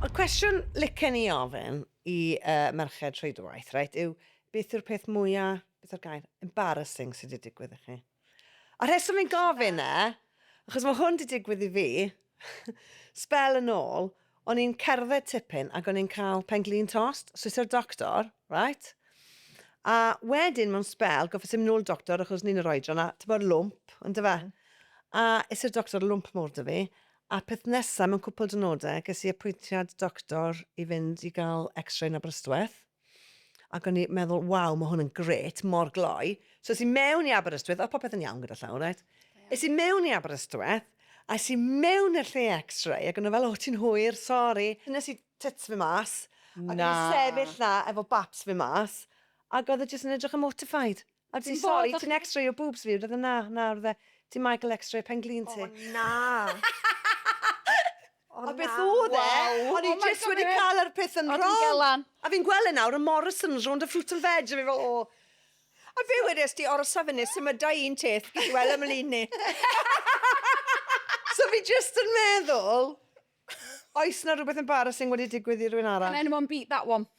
y cwestiwn licen ni ofyn i merched Rhwydwaith, right, yw beth yw'r peth mwyaf, beth yw'r gair, embarrassing sydd wedi digwydd i chi? A rheswm fi'n gofyn achos mae hwn wedi digwydd i fi, spel yn ôl, o'n i'n cerdded tipyn ac o'n i'n cael penglin tost, so i'r doctor, right? A wedyn mewn spel, goffes i'n ôl doctor achos ni'n yr oedran, a ti'n bod lwmp, yn dy fe? A i'r doctor lwmp mor dy fi, a peth nesaf mewn cwpl dynodau, ges i apwyntiad doctor i fynd i gael x-ray yn Aberystwyth. Ac o'n i'n meddwl, waw, mae hwn yn gret, mor gloi. So es i mewn i Aberystwyth, o popeth yn iawn gyda llaw, right? Es i mewn i Aberystwyth, a es i mewn i'r lle x-ray, ac o'n i fel, o, ti'n hwyr, sori. Nes i tits fi mas, ac o'n i sefyll na efo baps fi mas, ac oedd e jyst yn edrych yn mortified. A ti'n sori, ti'n x-ray o boobs fi, oedd e na, oedd e, ti'n Michael x-ray penglin ti. O, na. A beth oedd e? O'n i jyst wedi cael yr peth yn wrong. A fi'n gweld e nawr, y Morrisons rownd y fruit and veg, a fi fel, o. A be wedys ti o'r safynus sy'n mynd un teth gyda wel am lun ni. So fi jyst yn meddwl, oes na rhywbeth embarrassing wedi digwydd i rhywun arall? Can anyone beat that one?